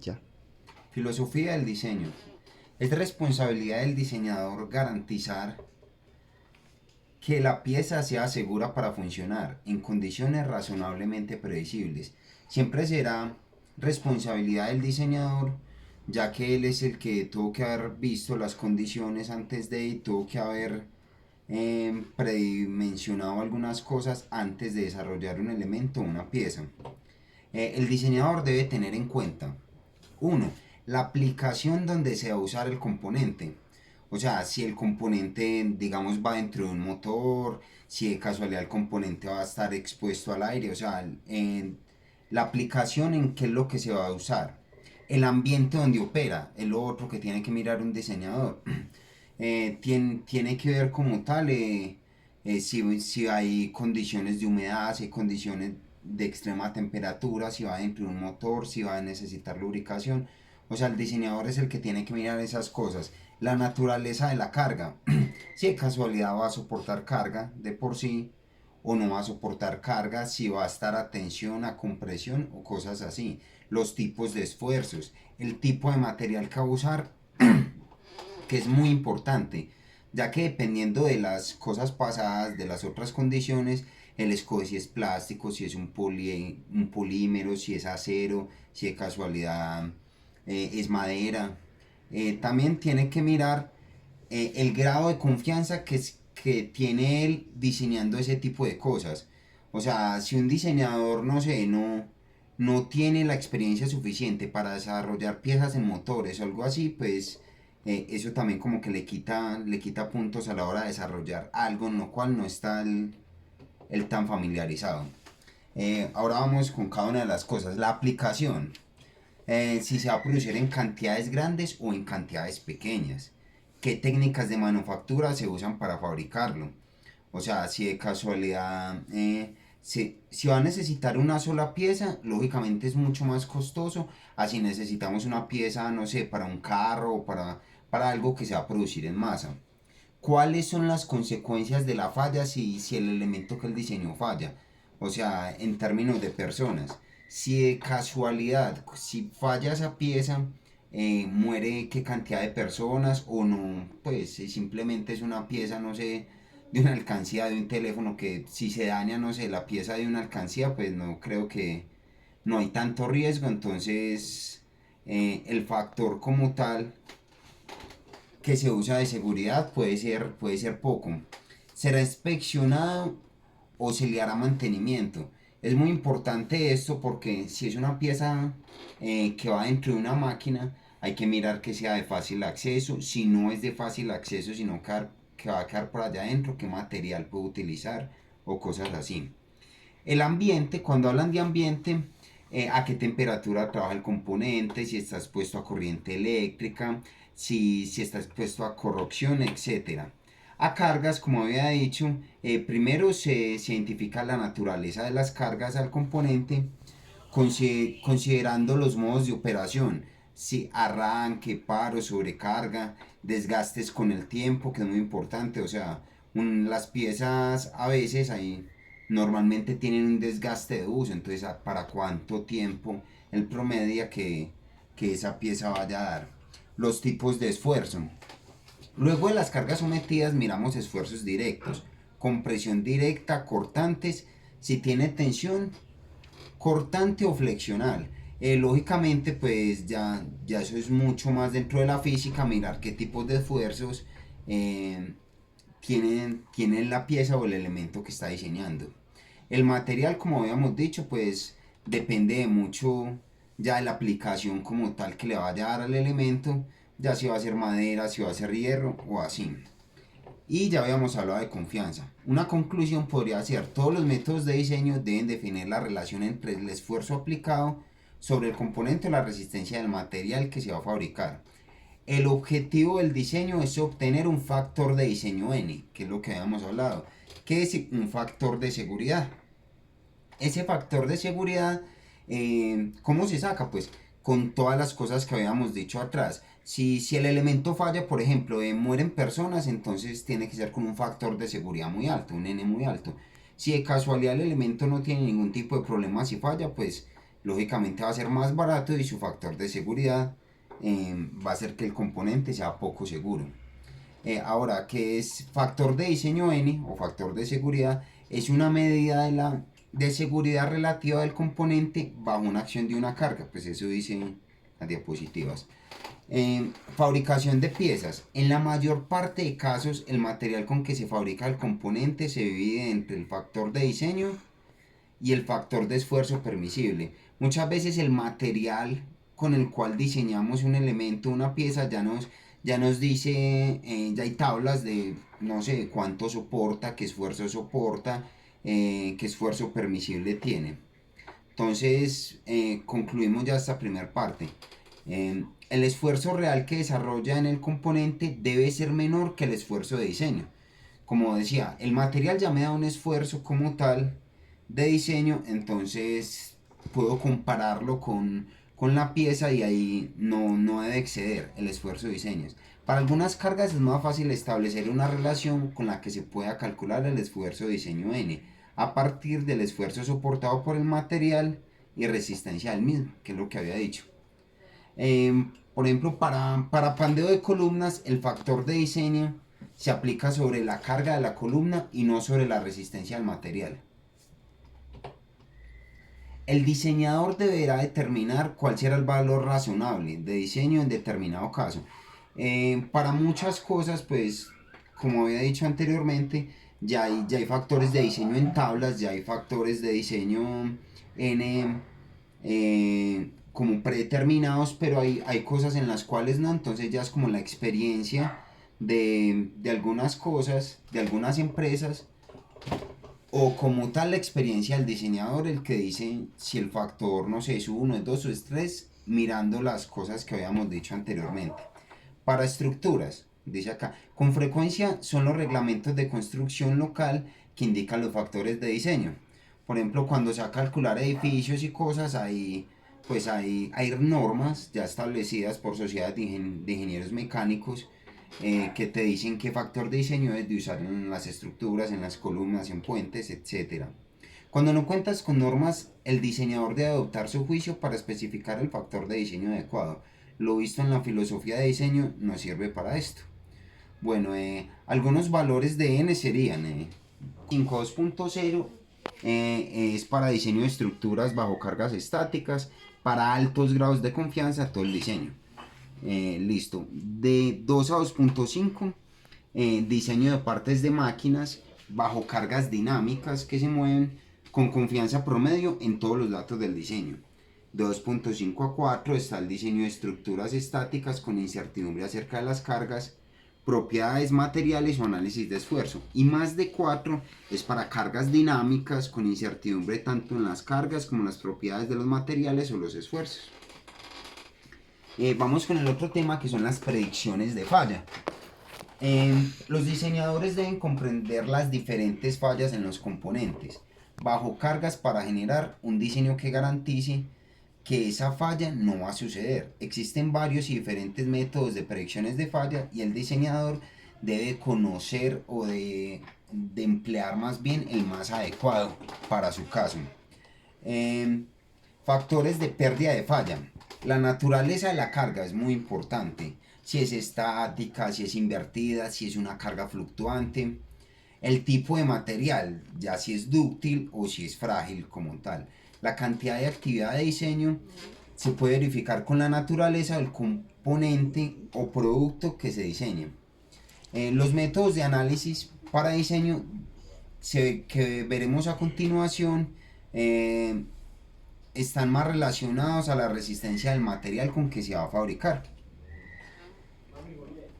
Ya. Filosofía del diseño. Es responsabilidad del diseñador garantizar que la pieza sea segura para funcionar en condiciones razonablemente predecibles. Siempre será responsabilidad del diseñador, ya que él es el que tuvo que haber visto las condiciones antes de y tuvo que haber predimensionado algunas cosas antes de desarrollar un elemento o una pieza. El diseñador debe tener en cuenta: uno, la aplicación donde se va a usar el componente. O sea, si el componente, digamos, va dentro de un motor, si de casualidad el componente va a estar expuesto al aire, o sea, la aplicación en qué es lo que se va a usar. El ambiente donde opera, es lo otro que tiene que mirar un diseñador. Tiene que ver como tal si hay condiciones de humedad, si hay condiciones de extrema temperatura, si va dentro de un motor, si va a necesitar lubricación. O sea, el diseñador es el que tiene que mirar esas cosas. La naturaleza de la carga. Si de casualidad va a soportar carga de por sí o no va a soportar carga, si va a estar a tensión, a compresión o cosas así. Los tipos de esfuerzos, el tipo de material que va a usar, que es muy importante, ya que dependiendo de las cosas pasadas, de las otras condiciones, él escoge si es plástico, si es un polímero, si es acero, si de casualidad es madera. También tiene que mirar el grado de confianza que tiene él diseñando ese tipo de cosas. O sea, si un diseñador, no sé, no tiene la experiencia suficiente para desarrollar piezas en motores o algo así, pues eso también como que le quita puntos a la hora de desarrollar algo en lo cual no está el tan familiarizado. Ahora vamos con cada una de las cosas. La aplicación. Si se va a producir en cantidades grandes o en cantidades pequeñas. ¿Qué técnicas de manufactura se usan para fabricarlo? O sea, si de casualidad si va a necesitar una sola pieza, lógicamente es mucho más costoso. Así necesitamos una pieza, no sé, para un carro o para algo que se va a producir en masa. ¿Cuáles son las consecuencias de la falla si el elemento que el diseño falla? O sea, en términos de personas. Si de casualidad, si falla esa pieza, muere qué cantidad de personas o no, pues si simplemente es una pieza, no sé, de una alcancía de un teléfono que si se daña, no sé, la pieza de una alcancía, pues no creo que no hay tanto riesgo, entonces el factor como tal que se usa de seguridad puede ser poco. Será inspeccionado o se le hará mantenimiento. Es muy importante esto porque si es una pieza que va dentro de una máquina, hay que mirar que sea de fácil acceso. Si no es de fácil acceso, sino que va a quedar por allá adentro, qué material puede utilizar o cosas así. El ambiente, cuando hablan de ambiente, a qué temperatura trabaja el componente, si está expuesto a corriente eléctrica, si está expuesto a corrosión, etcétera. A cargas, como había dicho, primero se identifica la naturaleza de las cargas al componente, considerando los modos de operación, si arranque, paro, sobrecarga, desgastes con el tiempo, que es muy importante. O sea, las piezas a veces normalmente tienen un desgaste de uso, entonces para cuánto tiempo el promedio que esa pieza vaya a dar. Los tipos de esfuerzo. Luego de las cargas sometidas miramos esfuerzos directos, compresión directa, cortantes, si tiene tensión, cortante o flexional. Lógicamente, pues ya eso es mucho más dentro de la física, mirar qué tipos de esfuerzos eh, tienen la pieza o el elemento que está diseñando. El material, como habíamos dicho, pues depende de mucho ya de la aplicación como tal que le vaya a dar al elemento, ya si va a ser madera, si va a ser hierro o así. Y ya habíamos hablado de confianza. Una conclusión podría ser: todos los métodos de diseño deben definir la relación entre el esfuerzo aplicado sobre el componente o la resistencia del material que se va a fabricar. El objetivo del diseño es obtener un factor de diseño N, que es lo que habíamos hablado, que es un factor de seguridad. Ese factor de seguridad, ¿cómo se saca? Pues con todas las cosas que habíamos dicho atrás. Si el elemento falla, por ejemplo, mueren personas, entonces tiene que ser con un factor de seguridad muy alto, un N muy alto. Si de casualidad el elemento no tiene ningún tipo de problema, si falla, pues lógicamente va a ser más barato y su factor de seguridad va a hacer que el componente sea poco seguro. Ahora, ¿qué es factor de diseño N o factor de seguridad? Es una medida de seguridad relativa del componente bajo una acción de una carga, pues eso dicen las diapositivas. Fabricación de piezas. En la mayor parte de casos, el material con que se fabrica el componente se divide entre el factor de diseño y el factor de esfuerzo permisible. Muchas veces el material con el cual diseñamos un elemento, una pieza, ya nos dice, ya hay tablas de no sé cuánto soporta, qué esfuerzo soporta, qué esfuerzo permisible tiene. Entonces, concluimos ya esta primera parte. El esfuerzo real que desarrolla en el componente debe ser menor que el esfuerzo de diseño. Como decía, el material ya me da un esfuerzo como tal de diseño, entonces puedo compararlo con la pieza y ahí no debe exceder el esfuerzo de diseño. Para algunas cargas es más fácil establecer una relación con la que se pueda calcular el esfuerzo de diseño N a partir del esfuerzo soportado por el material y resistencia al mismo, que es lo que había dicho. Por ejemplo, para pandeo de columnas, el factor de diseño se aplica sobre la carga de la columna y no sobre la resistencia del material. El diseñador deberá determinar cuál será el valor razonable de diseño en determinado caso. Para muchas cosas, pues, como había dicho anteriormente, ya hay factores de diseño en tablas, ya hay factores de diseño en, como predeterminados, pero hay cosas en las cuales no, entonces ya es como la experiencia de algunas cosas, de algunas empresas, o como tal la experiencia del diseñador, el que dice si el factor, no sé, es 1, es 2 o es 3, mirando las cosas que habíamos dicho anteriormente. Para estructuras, dice acá, con frecuencia son los reglamentos de construcción local que indican los factores de diseño. Por ejemplo, cuando se va a calcular edificios y cosas, hay normas ya establecidas por sociedades de ingenieros mecánicos que te dicen qué factor de diseño es de usar en las estructuras, en las columnas, en puentes, etc. Cuando no cuentas con normas, el diseñador debe adoptar su juicio para especificar el factor de diseño adecuado. Lo visto en la filosofía de diseño no sirve para esto. Bueno, algunos valores de N serían 5.2.0 es para diseño de estructuras bajo cargas estáticas, para altos grados de confianza, todo el diseño. Listo. De 2 a 2.5, diseño de partes de máquinas bajo cargas dinámicas que se mueven con confianza promedio en todos los datos del diseño. De 2.5 a 4 está el diseño de estructuras estáticas con incertidumbre acerca de las cargas, propiedades materiales o análisis de esfuerzo. Y más de 4 es para cargas dinámicas con incertidumbre tanto en las cargas como en las propiedades de los materiales o los esfuerzos. Vamos con el otro tema, que son las predicciones de falla. Los diseñadores deben comprender las diferentes fallas en los componentes bajo cargas para generar un diseño que garantice que esa falla no va a suceder. Existen varios y diferentes métodos de predicciones de falla y el diseñador debe conocer o de emplear más bien el más adecuado para su caso. Factores de pérdida de falla. La naturaleza de la carga es muy importante. Si es estática, si es invertida, si es una carga fluctuante. El tipo de material, ya si es dúctil o si es frágil como tal. La cantidad de actividad de diseño se puede verificar con la naturaleza del componente o producto que se diseñe. Los métodos de análisis para diseño que veremos a continuación están más relacionados a la resistencia del material con que se va a fabricar.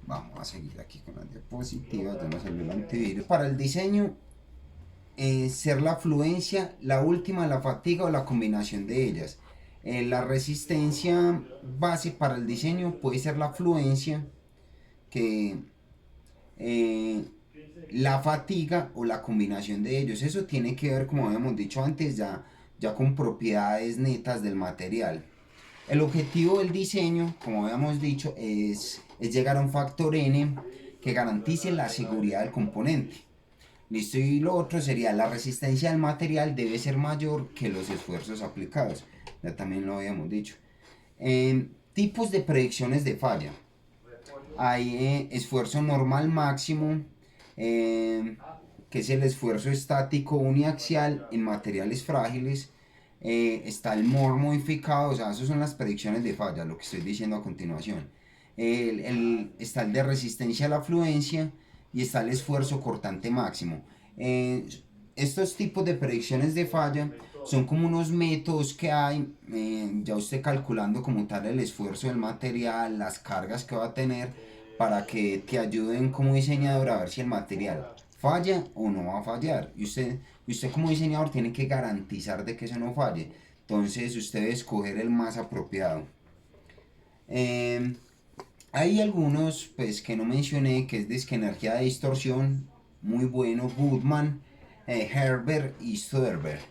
Vamos a seguir aquí con las diapositivas, ya nos salió el antivirus. Para el diseño, ser la fluencia, la última, la fatiga o la combinación de ellas. La resistencia base para el diseño puede ser la fluencia, que la fatiga o la combinación de ellos. Eso tiene que ver, como habíamos dicho antes, ya con propiedades netas del material. El objetivo del diseño, como habíamos dicho, es llegar a un factor N que garantice la seguridad del componente. Listo, y lo otro sería la resistencia del material debe ser mayor que los esfuerzos aplicados. Ya también lo habíamos dicho. Tipos de predicciones de falla. Hay esfuerzo normal máximo, eh, que es el esfuerzo estático uniaxial en materiales frágiles. Está el MOR modificado, o sea, esas son las predicciones de falla, lo que estoy diciendo a continuación. Está el de resistencia a la fluencia y está el esfuerzo cortante máximo. Eh, Estos tipos de predicciones de falla son como unos métodos que hay, ya usted calculando como tal el esfuerzo del material, las cargas que va a tener, para que te ayuden como diseñador a ver si el material falla o no va a fallar. Y usted como diseñador tiene que garantizar de que eso no falle. Entonces usted debe escoger el más apropiado. Eh, Hay algunos pues que no mencioné, que es disque energía de distorsión, muy bueno, Goodman, Herbert y Soderbergh.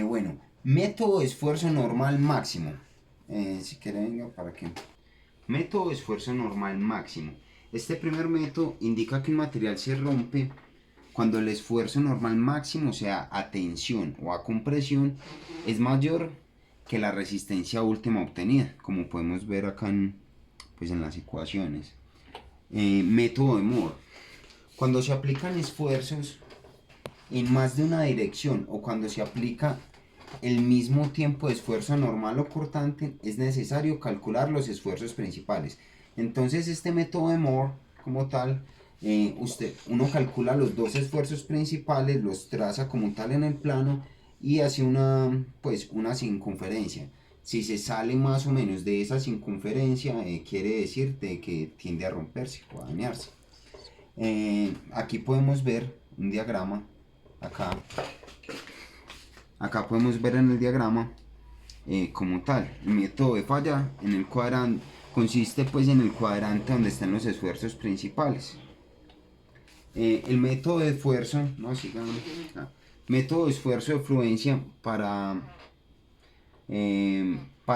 Bueno, método de esfuerzo normal máximo. Si quiere venga para que. Método de esfuerzo normal máximo. Este primer método indica que un material se rompe cuando el esfuerzo normal máximo, sea a tensión o a compresión, es mayor que la resistencia última obtenida, como podemos ver acá pues en las ecuaciones. Método de Moore. Cuando se aplican esfuerzos en más de una dirección o cuando se aplica el mismo tiempo de esfuerzo normal o cortante, es necesario calcular los esfuerzos principales. Entonces este método de Moore como tal, uno calcula los dos esfuerzos principales, los traza como tal en el plano y hace una circunferencia. Si se sale más o menos de esa circunferencia, quiere decir de que tiende a romperse o a dañarse. Aquí podemos ver un diagrama. Acá podemos ver en el diagrama como tal. El método de falla en el cuadrante consiste pues en el cuadrante donde están los esfuerzos principales. El método de esfuerzo, no sigamos, método de esfuerzo de fluencia para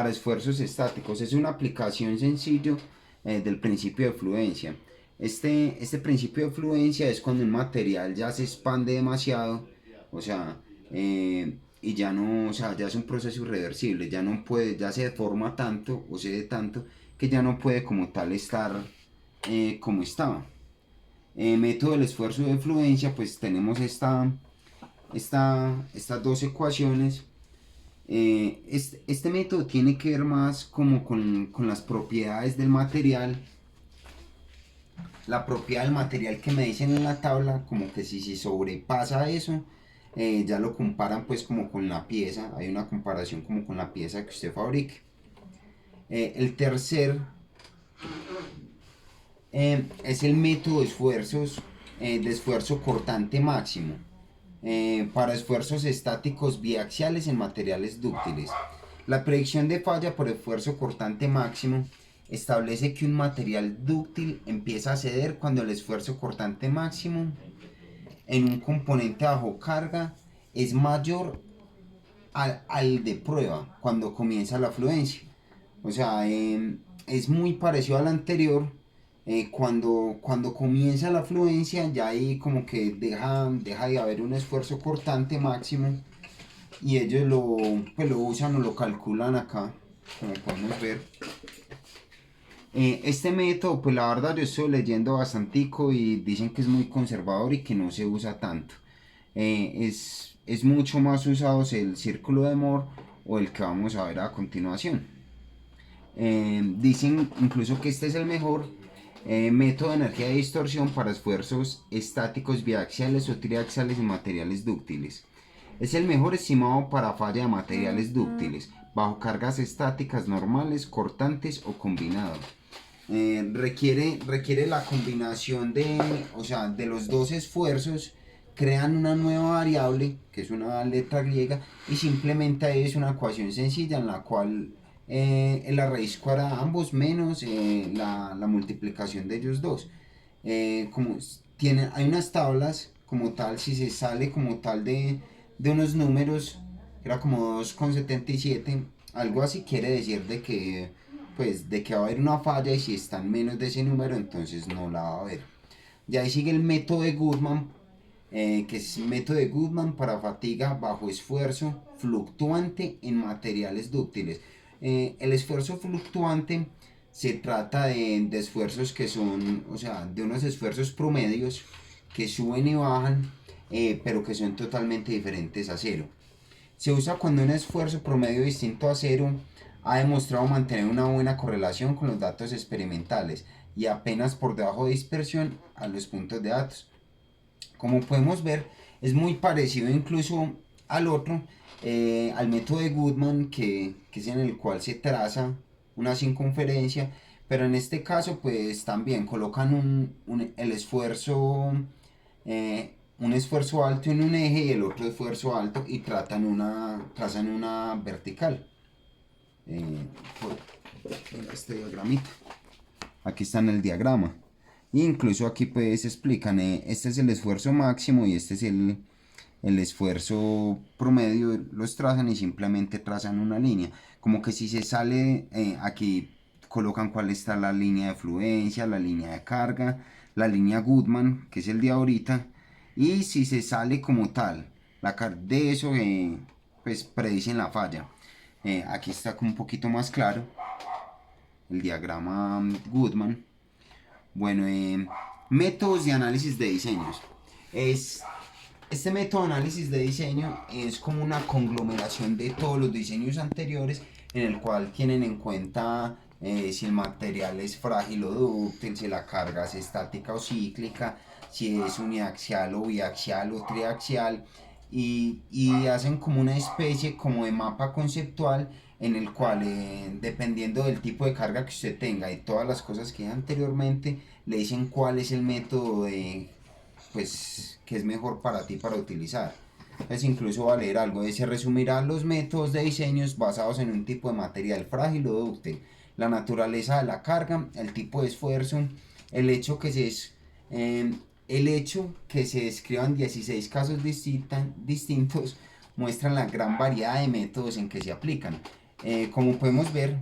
esfuerzos estáticos. Es una aplicación sencillo del principio de fluencia. Este principio de fluencia es cuando un material ya se expande demasiado, o sea, y ya no, o sea, ya es un proceso irreversible, ya no puede, ya se deforma tanto o cede tanto que ya no puede como tal estar como estaba. Método del esfuerzo de fluencia, pues tenemos estas dos ecuaciones. Este método tiene que ver más como con las propiedades del material. La propiedad del material que me dicen en la tabla, como que si se sobrepasa eso, ya lo comparan pues como con la pieza. Hay una comparación como con la pieza que usted fabrique. El tercer es el método de esfuerzos, de esfuerzo cortante máximo. Para esfuerzos estáticos biaxiales en materiales dúctiles. La predicción de falla por esfuerzo cortante máximo establece que un material dúctil empieza a ceder cuando el esfuerzo cortante máximo en un componente bajo carga es mayor al de prueba cuando comienza la fluencia. O sea, es muy parecido al anterior. Cuando comienza la fluencia, ya ahí como que deja de haber un esfuerzo cortante máximo y ellos lo usan o lo calculan acá, como podemos ver. Este método, pues la verdad yo estoy leyendo bastantico y dicen que es muy conservador y que no se usa tanto. Es mucho más usado el círculo de Moore o el que vamos a ver a continuación. Dicen incluso que este es el mejor método de energía de distorsión para esfuerzos estáticos biaxiales o triaxiales en materiales dúctiles. Es el mejor estimado para falla de materiales dúctiles, bajo cargas estáticas normales, cortantes o combinados. Requiere la combinación de los dos esfuerzos, crean una nueva variable, que es una letra griega, y simplemente es una ecuación sencilla en la cual la raíz cuadrada de ambos menos la multiplicación de ellos dos. Hay unas tablas como tal, si se sale como tal de unos números, era como 2,77, algo así quiere decir de que va a haber una falla y si está en menos de ese número entonces no la va a haber. Y ahí sigue el método de Goodman, que es método de Goodman para fatiga bajo esfuerzo fluctuante en materiales dúctiles. El esfuerzo fluctuante se trata de esfuerzos que son, o sea, de unos esfuerzos promedios que suben y bajan, pero que son totalmente diferentes a cero. Se usa cuando un esfuerzo promedio distinto a cero ha demostrado mantener una buena correlación con los datos experimentales y apenas por debajo de dispersión a los puntos de datos. Como podemos ver, es muy parecido incluso al otro, al método de Goodman, que es en el cual se traza una circunferencia, pero en este caso pues también colocan el esfuerzo, un esfuerzo alto en un eje y el otro esfuerzo alto y trazan una vertical. Por este diagramita. Aquí está en el diagrama. E incluso aquí pues explican, este es el esfuerzo máximo y este es el esfuerzo promedio, los trazan y simplemente trazan una línea. Como que si se sale, aquí colocan cuál está la línea de fluencia, la línea de carga, la línea Goodman, que es el de ahorita, y si se sale como tal, de eso, pues predicen la falla. Aquí está como un poquito más claro el diagrama Goodman. Bueno, métodos de análisis de diseños. Este método de análisis de diseño es como una conglomeración de todos los diseños anteriores en el cual tienen en cuenta si el material es frágil o dúctil, si la carga es estática o cíclica, si es uniaxial o biaxial o triaxial, y hacen como una especie como de mapa conceptual en el cual, dependiendo del tipo de carga que usted tenga y todas las cosas que anteriormente, le dicen cuál es el método pues, que es mejor para ti para utilizar. Entonces incluso va a leer algo de se resumirán los métodos de diseños basados en un tipo de material frágil o dúctil, la naturaleza de la carga, el tipo de esfuerzo, el hecho que se eh, el hecho que se describan 16 casos distintos muestran la gran variedad de métodos en que se aplican. Como podemos ver,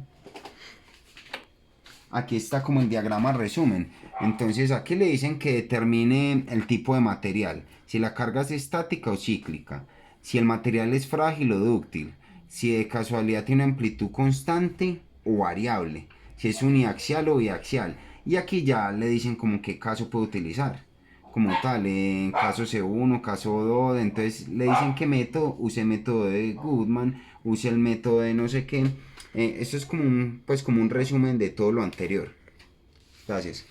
aquí está como el diagrama resumen. Entonces aquí le dicen que determine el tipo de material, si la carga es estática o cíclica, si el material es frágil o dúctil, si de casualidad tiene amplitud constante o variable, si es uniaxial o biaxial. Y aquí ya le dicen como qué caso puede utilizar. Como tal, en caso C1, caso 2, entonces le dicen qué método, use el método de Goodman, use el método de no sé qué. Esto es como un resumen de todo lo anterior. Gracias.